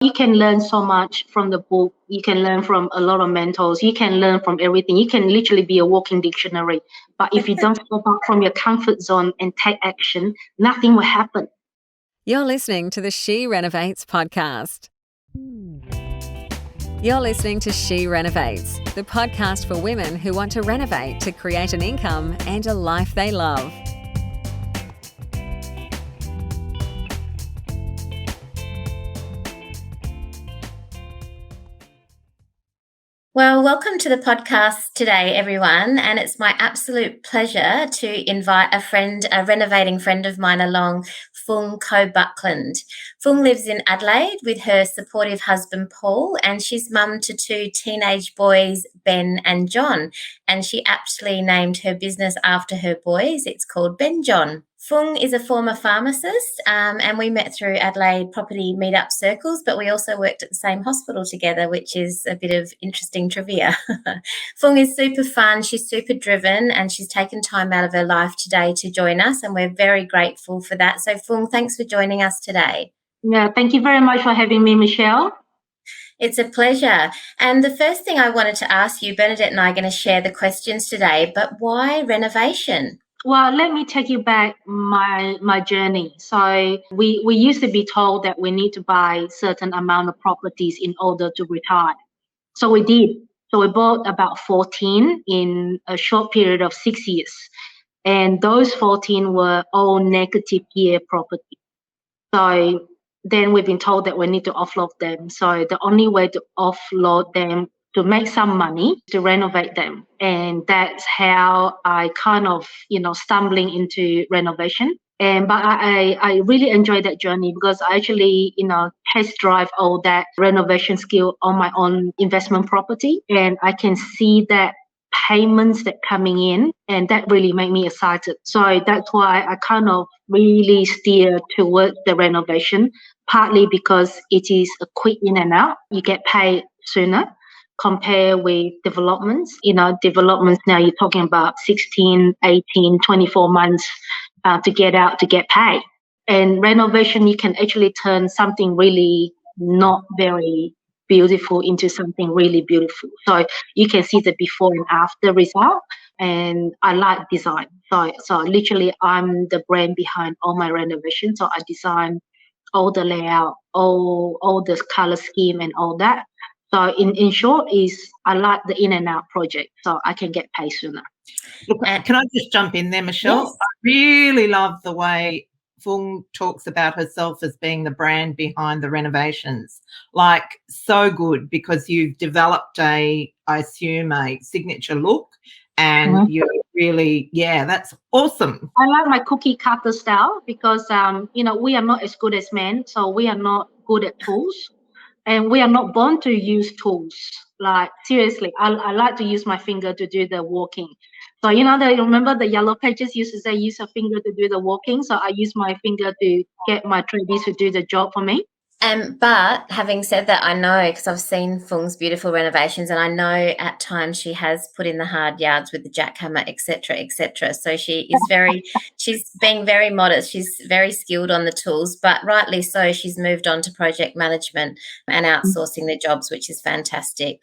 You can learn so much from the book. You can learn from a lot of mentors. You can learn from everything. You can literally be a walking dictionary. But if you don't step out from your comfort zone and take action, nothing will happen. You're listening to the She Renovates podcast. You're listening to She Renovates, the podcast for women who want to renovate to create an income and a life they love. Well, welcome to the podcast today, everyone. And it's my absolute pleasure to invite a renovating friend of mine along, Foong Koh Buckland. Foong lives in Adelaide with her supportive husband, Paul, and she's mum to two teenage boys, Ben and John. And she aptly named her business after her boys. It's called BenJon. Foong is a former pharmacist, and we met through Adelaide property meetup circles, but we also worked at the same hospital together, which is a bit of interesting trivia. Foong is super fun, she's super driven, and she's taken time out of her life today to join us, and we're very grateful for that. So Foong, thanks for joining us today. Yeah, thank you very much for having me, Michelle. It's a pleasure. And the first thing I wanted to ask you, Bernadette and I are going to share the questions today, but why renovation? Well, let me take you back my journey. So we used to be told that we need to buy certain amount of properties in order to retire. So we did. So we bought about 14 in a short period of 6 years. And those 14 were all negative year property. So then we've been told that we need to offload them. So the only way to offload them to make some money to renovate them. And that's how I kind of, stumbling into renovation. But I really enjoyed that journey because I actually, test drive all that renovation skill on my own investment property. And I can see that payments that coming in, and that really made me excited. So that's why I kind of really steer towards the renovation, partly because it is a quick in and out. You get paid sooner. Compare with developments. Developments now you're talking about 16, 18, 24 months to get out, to get paid. And renovation, you can actually turn something really not very beautiful into something really beautiful. So you can see the before and after result. And I like design. So literally I'm the brand behind all my renovations. So I design all the layout, all the color scheme and all that. So in short is I like the in and out project so I can get paid sooner. Look, can I just jump in there, Michelle? Yes. I really love the way Foong talks about herself as being the brand behind the renovations. Like, so good, because you've developed I assume, a signature look, and you're really, that's awesome. I like my cookie cutter style because, we are not as good as men, so we are not good at tools. And we are not born to use tools. Like, seriously, I like to use my finger to do the walking. So, remember the yellow pages used to say use your finger to do the walking. So I use my finger to get my tradies to do the job for me. But having said that, I know, because I've seen Foong's beautiful renovations, and I know at times she has put in the hard yards with the jackhammer, etc., etc. So she is she's being very modest. She's very skilled on the tools, but rightly so, she's moved on to project management and outsourcing the jobs, which is fantastic.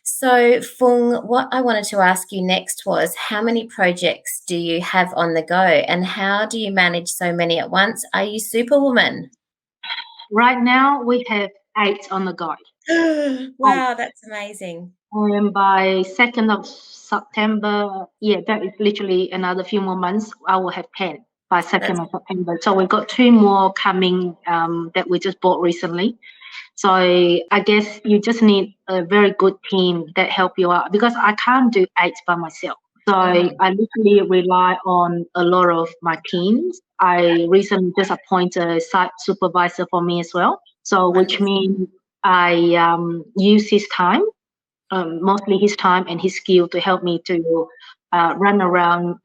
So, Foong, what I wanted to ask you next was, how many projects do you have on the go, and how do you manage so many at once? Are you Superwoman? Right now, we have 8 on the go. Wow, that's amazing. And by 2nd of September, that is literally another few more months, I will have 10 by 2nd of September. So we've got 2 more coming that we just bought recently. So I guess you just need a very good team that help you out because I can't do 8 by myself. So I literally rely on a lot of my teams. I recently just appointed a site supervisor for me as well. So which means I use his time, mostly his time and his skill to help me to run around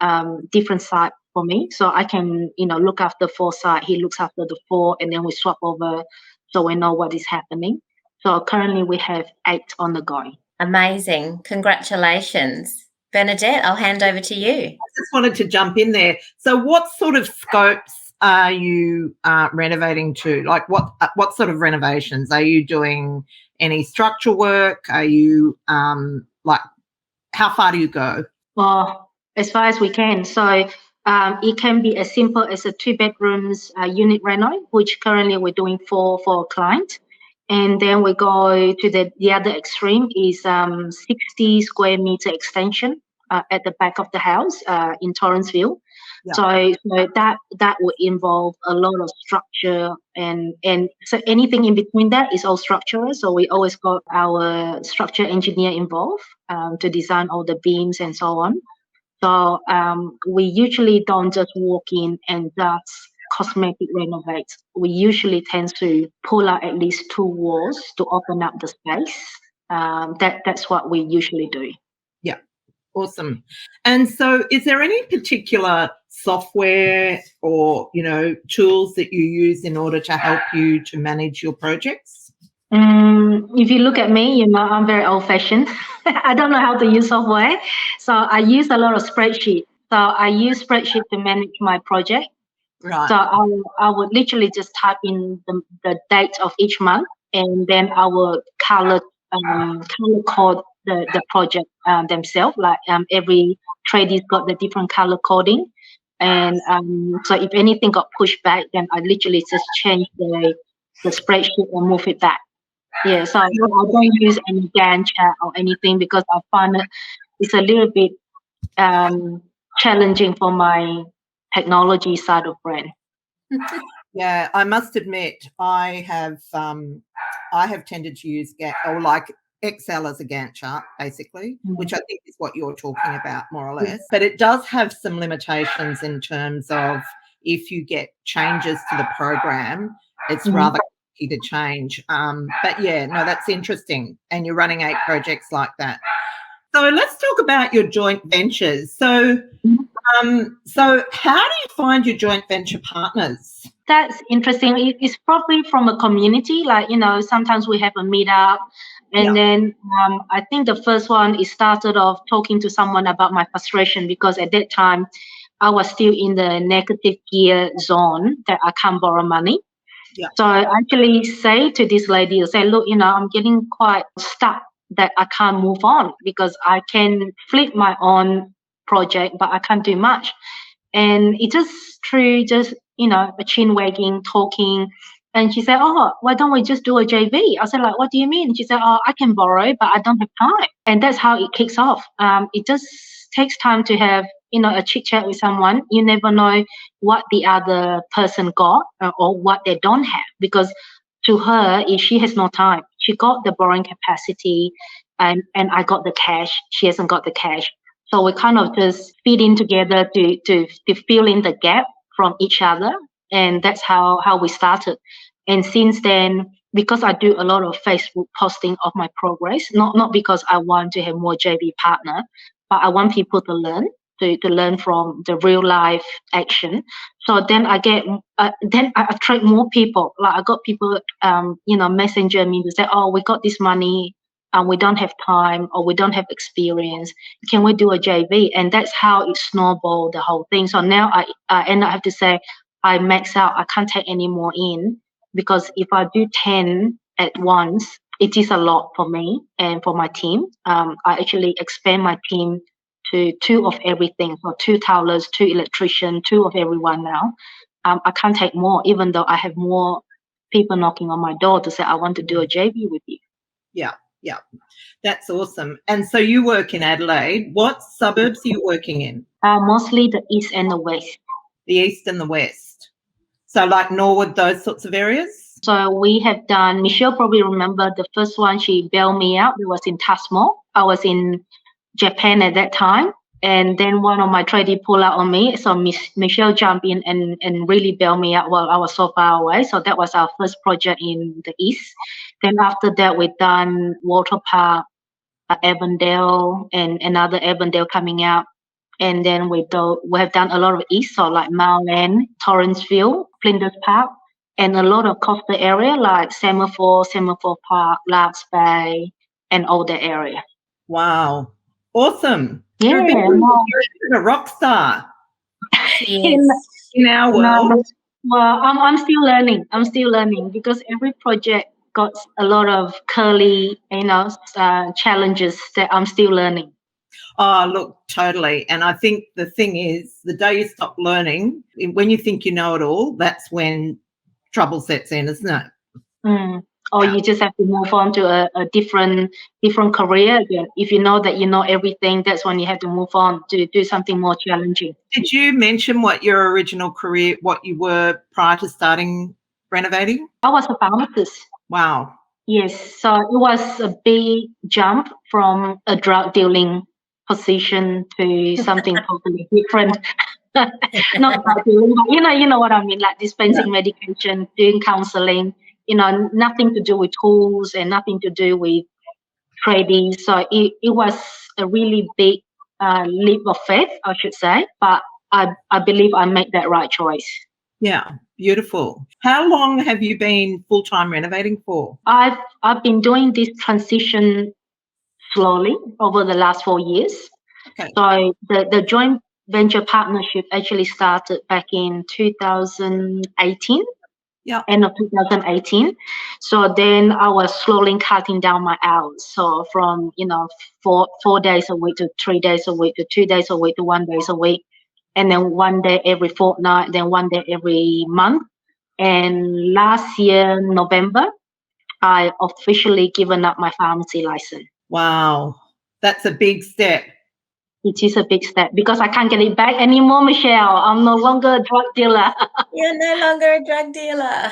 different sites for me. So I can, look after 4 sites. He looks after the 4 and then we swap over so we know what is happening. So currently we have 8 on the go. Amazing. Congratulations. Bernadette, I'll hand over to you. I just wanted to jump in there. So what sort of scopes are you renovating to? Like what sort of renovations? Are you doing any structural work? Are you like, how far do you go? Well, as far as we can. So it can be as simple as a 2 bedrooms unit reno, which currently we're doing for a client. And then we go to the other extreme is 60 square meter extension at the back of the house in Torranceville. Yeah. So that would involve a lot of structure and so anything in between that is all structural. So we always got our structure engineer involved to design all the beams and so on. So we usually don't just walk in and just cosmetic renovate. We usually tend to pull out at least 2 walls to open up the space. That's what we usually do. Yeah. Awesome. And so is there any particular software or, tools that you use in order to help you to manage your projects? If you look at me, I'm very old-fashioned. I don't know how to use software. So I use a lot of spreadsheet. So I use spreadsheet to manage my project. Right. So I would literally just type in the date of each month, and then I will color code the project themselves. Like every tradie's got the different color coding, and so if anything got pushed back, then I literally just change the spreadsheet and move it back. Yeah, so I don't use any Gantt chart or anything because I find it's a little bit challenging for my technology side of brain. Yeah, I must admit I have tended to use Excel as a Gantt chart, basically, which I think is what you're talking about, more or less. But it does have some limitations in terms of if you get changes to the program, it's rather tricky to change. But yeah, no, that's interesting. And you're running 8 projects like that. So let's talk about your joint ventures. So how do you find your joint venture partners? That's interesting. It's probably from a community. Like, sometimes we have a meetup. And then I think the first one, it started off talking to someone about my frustration because at that time I was still in the negative gear zone that I can't borrow money. Yeah. So I actually say to this lady, look, I'm getting quite stuck that I can't move on because I can flip my own project, but I can't do much. And it just through just, a chin wagging, talking. And she said, oh, why don't we just do a JV? I said, like, what do you mean? She said, oh, I can borrow, but I don't have time. And that's how it kicks off. It just takes time to have, a chit chat with someone. You never know what the other person got or what they don't have, because to her, if she has no time, she got the borrowing capacity and I got the cash. She hasn't got the cash. So we kind of just fit in together to fill in the gap from each other. And that's how we started. And since then, because I do a lot of Facebook posting of my progress, not because I want to have more JV partner, but I want people to learn from the real life action. So then I get, then I attract more people. Like I got people, messenger me to say, oh, we got this money and we don't have time or we don't have experience. Can we do a JV? And that's how it snowballed, the whole thing. So now I have to say, I max out. I can't take any more in because if I do 10 at once, it is a lot for me and for my team. I actually expand my team to 2 of everything. So 2 towelers, 2 electricians, 2 of everyone now. I can't take more, even though I have more people knocking on my door to say, I want to do a JV with you. Yeah. Yeah, that's awesome. And so you work in Adelaide. What suburbs are you working in? Mostly the east and the west. The east and the west. So like Norwood, those sorts of areas? So we have done, Michelle probably remember the first one, she bailed me out. It was in Tasmo. I was in Japan at that time. And then one of my tradie pulled out on me. So Michelle jumped in and really bailed me out while I was so far away. So that was our first project in the east. Then after that, we've done Water Park, Avondale, and another Avondale coming out. And then we have done a lot of east, so like Marland, Torranceville, Flinders Park, and a lot of coastal area like Semaphore Park, Larks Bay, and all that area. Wow. Awesome. Yeah. You're a rock star Yes. in our world. Well, I'm still learning. I'm still learning because every project got a lot of challenges that I'm still learning. Oh, look, totally. And I think the thing is, the day you stop learning, when you think you know it all, that's when trouble sets in, isn't it? Or Yeah. you just have to move on to a different career again. If you know that you know everything, that's when you have to move on to do something more challenging. Did you mention what your original career, what you were prior to starting renovating? I was a pharmacist. Wow. Yes, so it was a big jump from a drug dealing position to something totally different. Not drug dealing, but you know what I mean, like dispensing medication, doing counseling, nothing to do with tools and nothing to do with trading. So it was a really big leap of faith, I should say. But I believe I made that right choice. Yeah, beautiful. How long have you been full-time renovating for? I've been doing this transition slowly over the last 4 years. Okay. So the joint venture partnership actually started back in 2018. Yeah. End of 2018. So then I was slowly cutting down my hours. So from, 4 days a week to 3 days a week to 2 days a week to 1 day a week. And then 1 day every fortnight, then 1 day every month. And last year, November, I officially given up my pharmacy license. Wow. That's a big step. It is a big step because I can't get it back anymore, Michelle. I'm no longer a drug dealer. You're no longer a drug dealer.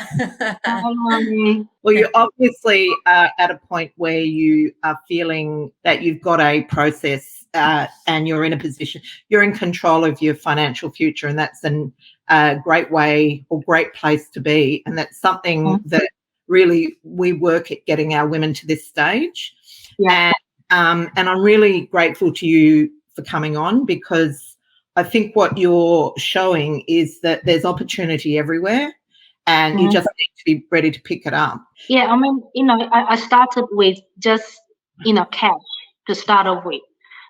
Well, you obviously are at a point where you are feeling that you've got a process and you're in a position, you're in control of your financial future, and that's a great way or great place to be. And that's something that really we work at getting our women to this stage. Yeah. And I'm really grateful to you for coming on, because I think what you're showing is that there's opportunity everywhere and you just need to be ready to pick it up. Yeah, I mean, I started with just, cash to start off with.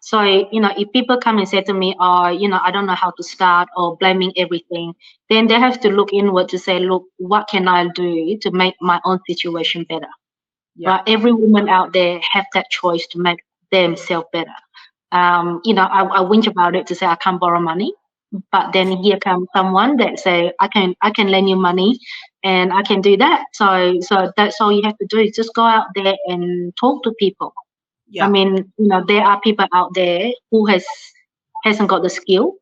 So, if people come and say to me, I don't know how to start or blaming everything, then they have to look inward to say, look, what can I do to make my own situation better? Yeah. Right? Every woman out there have that choice to make themselves better. I whinge about it to say I can't borrow money, but then here comes someone that say I can lend you money, and I can do that. So that's all you have to do is just go out there and talk to people. Yeah. I mean, there are people out there who hasn't got the skill,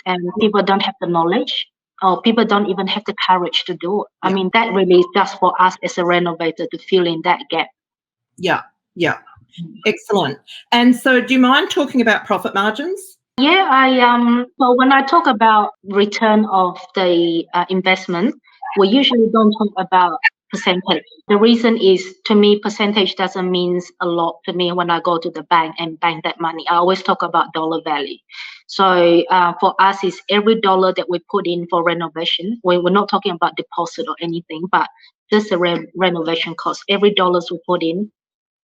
and people don't have the knowledge, or people don't even have the courage to do it. I mean, that really is just for us as a renovator to fill in that gap. Yeah. Yeah. Excellent. And so do you mind talking about profit margins? Yeah, so when I talk about return of the investment, we usually don't talk about percentage. The reason is, to me, percentage doesn't mean a lot to me when I go to the bank and bank that money. I always talk about dollar value. So for us, is every dollar that we put in for renovation, we're not talking about deposit or anything, but just the renovation cost. Every dollar we put in,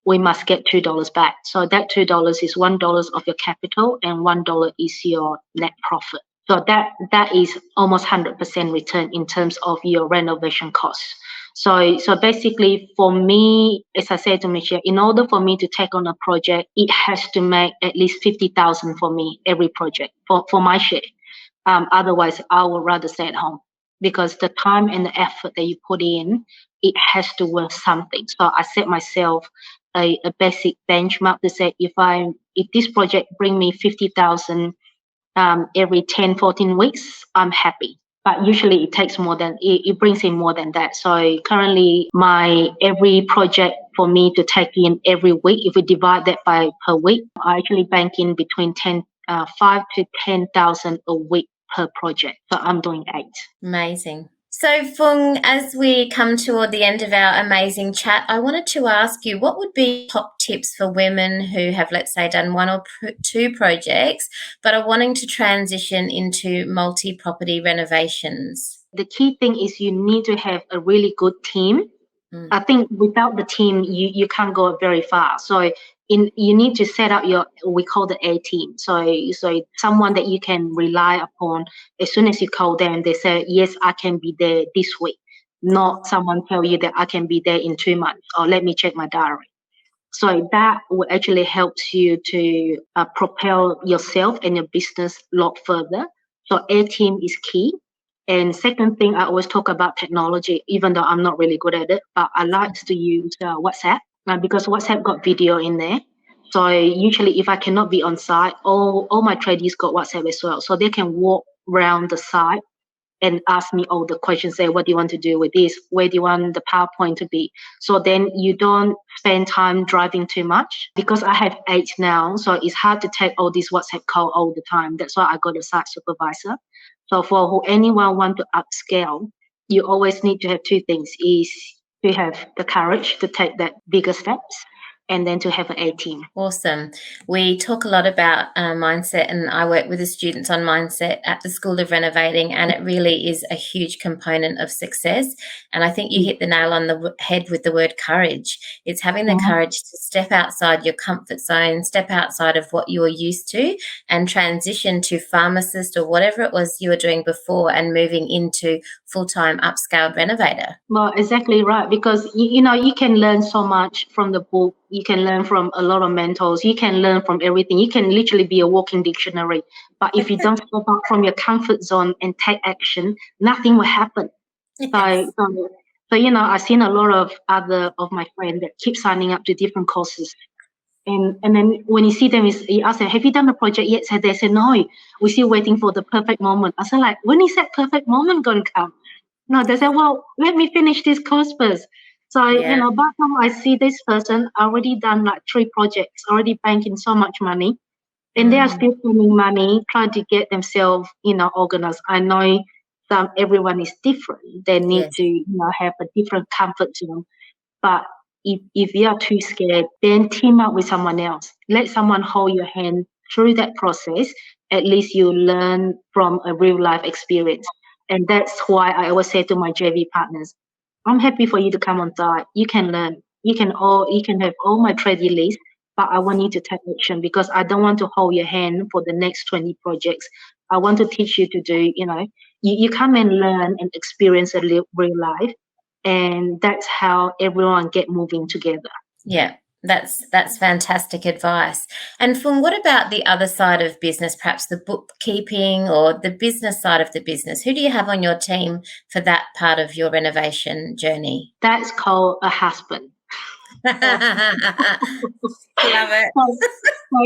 we must get $2 back. So that $2 is $1 of your capital and $1 is your net profit. So that is almost 100% return in terms of your renovation costs. So basically, for me, as I said to Michelle, in order for me to take on a project, it has to make at least 50,000 for me every project for my share. Otherwise, I would rather stay at home, because the time and the effort that you put in, it has to worth something. So I set myself a basic benchmark to say, if this project bring me 50,000 every 10, 14 weeks, I'm happy. But usually it takes more than, it brings in more than that. So currently my every project for me to take in every week, if we divide that by per week, I actually bank in between 5 to 10,000 a week per project. So I'm doing 8. Amazing. So, Foong, as we come toward the end of our amazing chat, I wanted to ask you, what would be top tips for women who have, let's say, done 1 or 2 projects, but are wanting to transition into multi-property renovations? The key thing is you need to have a really good team. I think without the team, you can't go very far. So you need to set up we call the A team. So someone that you can rely upon. As soon as you call them, they say, yes, I can be there this week. Not someone tell you that I can be there in 2 months, or let me check my diary. So that will actually helps you to propel yourself and your business a lot further. So A team is key. And second thing, I always talk about technology, even though I'm not really good at it, but I like to use WhatsApp because WhatsApp got video in there. So usually if I cannot be on site, all my tradies got WhatsApp as well. So they can walk around the site and ask me all the questions, say, what do you want to do with this? Where do you want the PowerPoint to be? So then you don't spend time driving too much. Because I have 8 now, so it's hard to take all these WhatsApp call all the time. That's why I got a site supervisor. So for anyone want to upscale, you always need to have 2 things, is to have the courage to take that bigger steps, and then to have an A team. Awesome. We talk a lot about mindset, and I work with the students on mindset at the School of Renovating, and it really is a huge component of success. And I think you hit the nail on the head with the word courage. It's having the courage to step outside your comfort zone, step outside of what you were used to, and transition to pharmacist or whatever it was you were doing before, and moving into full-time upscaled renovator. Well, exactly right, because you know, you can learn so much from the book. You can learn from a lot of mentors. You can learn from everything. You can literally be a walking dictionary. But if you don't step out from your comfort zone and take action, nothing will happen. Yes. So you know, I've seen a lot of other of my friends that keep signing up to different courses. And then when you see them, you ask them, have you done the project yet? So they say, no, we're still waiting for the perfect moment. I said, like, when is that perfect moment going to come? No, they say, well, let me finish this course first. So, you know, by the time I see this person already done like 3 projects, already banking so much money, and they are still spending money trying to get themselves, you know, organized. I know everyone is different. They need to, you know, have a different comfort zone. But if you are too scared, then team up with someone else. Let someone hold your hand through that process. At least you learn from a real life experience. And that's why I always say to my JV partners, I'm happy for you to come on site. You can learn. You can have all my tradie list, but I want you to take action, because I don't want to hold your hand for the next 20 projects. I want to teach you to do, you know, you come and learn and experience a real life. And that's how everyone get moving together. Yeah, that's fantastic advice. And Foong, what about the other side of business, perhaps the bookkeeping or the business side of the business? Who do you have on your team for that part of your renovation journey? That's called a husband. Love it. So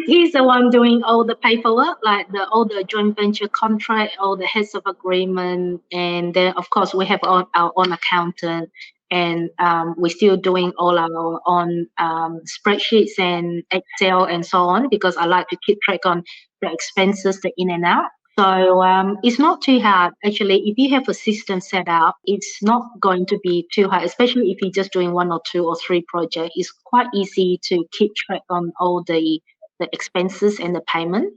he's the one doing all the paperwork, like all the joint venture contract, all the heads of agreement, and then of course we have our own accountant, and we're still doing all our own spreadsheets and Excel and so on, because I like to keep track on the expenses, the in and out. So it's not too hard. Actually, if you have a system set up, it's not going to be too hard, especially if you're just doing 1 or 2 or 3 projects. It's quite easy to keep track on all the expenses and the payment.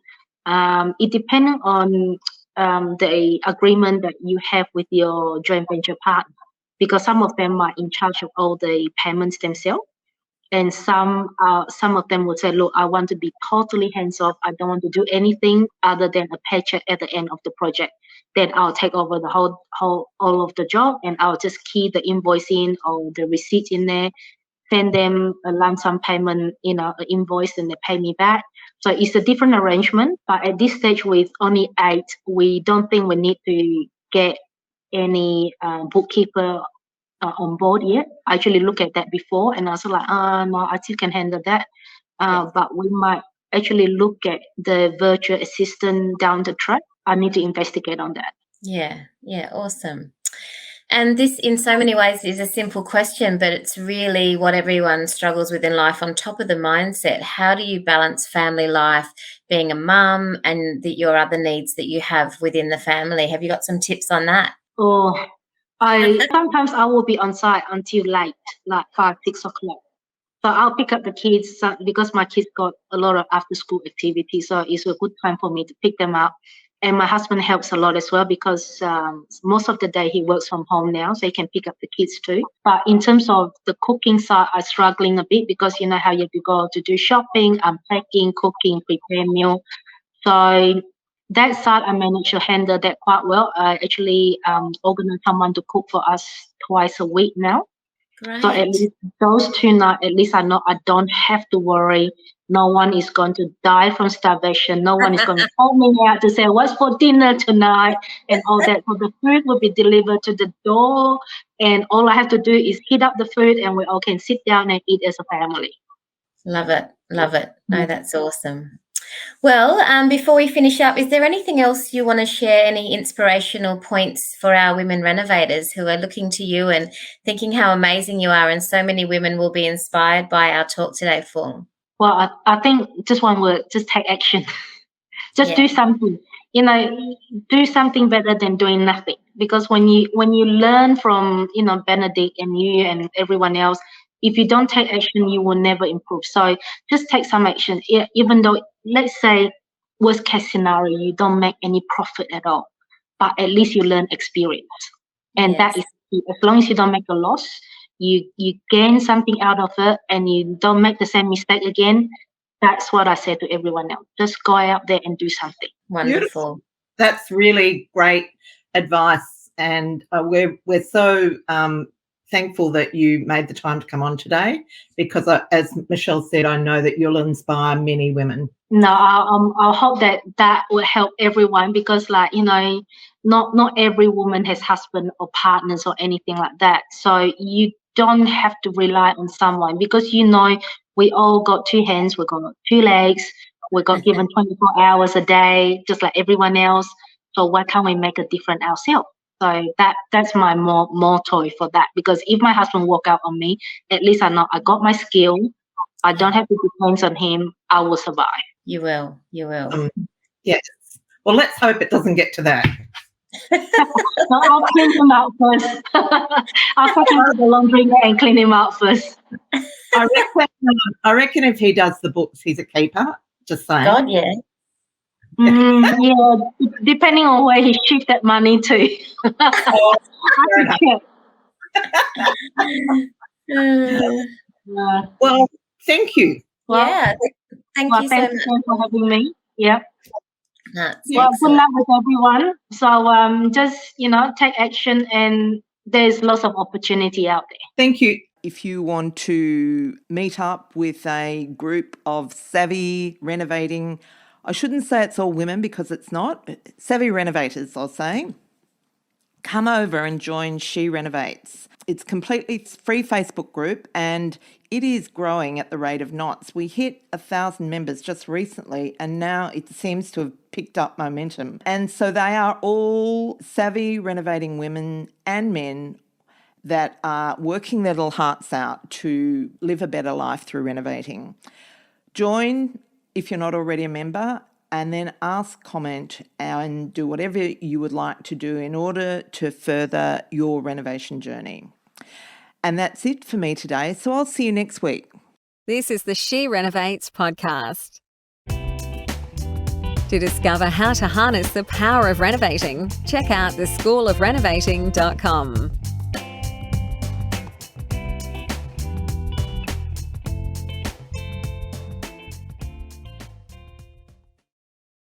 It depends on the agreement that you have with your joint venture partner, because some of them are in charge of all the payments themselves. And some of them would say, look, I want to be totally hands off. I don't want to do anything other than a paycheck at the end of the project. Then I'll take over the whole all of the job, and I'll just key the invoice in or the receipt in there, send them a lump sum payment, you know, an invoice, and they pay me back. So it's a different arrangement. But at this stage, with only 8, we don't think we need to get any bookkeeper on board yet. I actually looked at that before, and I was like, no, I still can handle that. But we might actually look at the virtual assistant down the track. I need to investigate on that. Yeah, awesome. And this, in so many ways, is a simple question, but it's really what everyone struggles with in life. On top of the mindset, how do you balance family life, being a mum, and your other needs that you have within the family? Have you got some tips on that? Oh, sometimes I will be on site until late, like 5, 6 o'clock. So I'll pick up the kids because my kids got a lot of after school activities. So it's a good time for me to pick them up And my husband helps a lot as well because most of the day he works from home now, so he can pick up the kids too. But in terms of the cooking side, I'm struggling a bit because you know how you have to go to do shopping, unpacking, cooking, prepare meal. So that side, I managed to handle that quite well. I actually organize someone to cook for us twice a week now. Great. So at least those 2 nights, at least I know I don't have to worry. No one is going to die from starvation. No one is going to call me out to say, what's for dinner tonight? And all that. So the food will be delivered to the door. And all I have to do is heat up the food and we all can sit down and eat as a family. Love it. Love it. No, that's awesome. Well, before we finish up, is there anything else you want to share, any inspirational points for our women renovators who are looking to you and thinking how amazing you are, and so many women will be inspired by our talk today, Foong? Well, I think just one word, just take action. Just do something. You know, do something better than doing nothing. Because when you learn from, you know, Benedict and you and everyone else, if you don't take action, you will never improve. So just take some action. Even though, let's say, worst case scenario, you don't make any profit at all, but at least you learn experience. And that is key. As long as you don't make a loss, you gain something out of it and you don't make the same mistake again. That's what I say to everyone else. Just go out there and do something. Wonderful. Beautiful. That's really great advice. And we're so thankful that you made the time to come on today because, as Michelle said, I know that you'll inspire many women. No, I hope that will help everyone because, like, you know, not every woman has husband or partners or anything like that. So you don't have to rely on someone because, you know, we all got 2 hands, we got 2 legs, we got given 24 hours a day, just like everyone else. So why can't we make a difference ourselves? So that's my motto for that. Because if my husband walk out on me, at least I know I got my skill. I don't have to depend on him. I will survive. You will. Yes. Well, let's hope it doesn't get to that. No, I'll clean him out first. I'll take him to the laundry and clean him out first. I reckon if he does the books, he's a keeper. Just saying. God, yeah. Yeah, depending on where he shift that money to. Well, thank you. Thank you so much for having me. Yeah. That's good luck with everyone. So just, you know, take action and there's lots of opportunity out there. Thank you. If you want to meet up with a group of savvy renovating, I shouldn't say it's all women because it's not, savvy renovators, I'll say, come over and join She Renovates. It's completely free Facebook group and it is growing at the rate of knots. We hit 1,000 members just recently and now it seems to have picked up momentum. And so they are all savvy renovating women and men that are working their little hearts out to live a better life through renovating. Join if you're not already a member, and then ask, comment, and do whatever you would like to do in order to further your renovation journey. And that's it for me today, so I'll see you next week. This is the She Renovates podcast. To discover how to harness the power of renovating, check out theschoolofrenovating.com.